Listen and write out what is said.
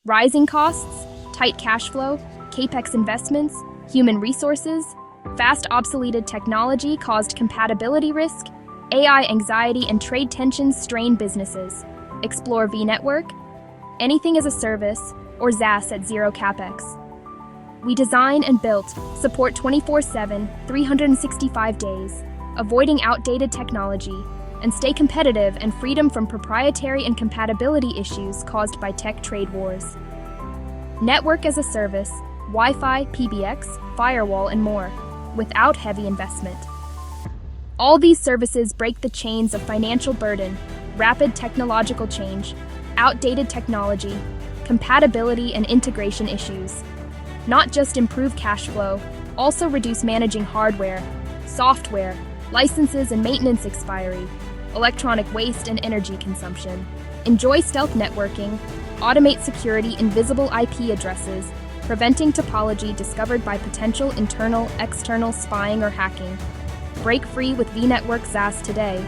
Rising costs, tight cash flow, capex investments, human resources, fast obsoleted technology caused compatibility risk, AI anxiety and trade tensions strain businesses. Explore vNetwork, anything as a service, or XaaS at Zero Capex. We design and built, support 24/7, 365 days, avoiding outdated technology, and stay competitive and freedom from proprietary and compatibility issues caused by tech trade wars. Network as a service, Wi-Fi, PBX, Firewall, and more, without heavy investment. All these services break the chains of financial burden, rapid technological change, outdated technology, compatibility and integration issues. Not just improve cash flow, also reduce managing hardware, software, licenses and maintenance expiry, electronic waste and energy consumption. Enjoy stealth networking, automate security invisible IP addresses, preventing topology discovered by potential internal, external spying or hacking. Break free with vNetwork XaaS today.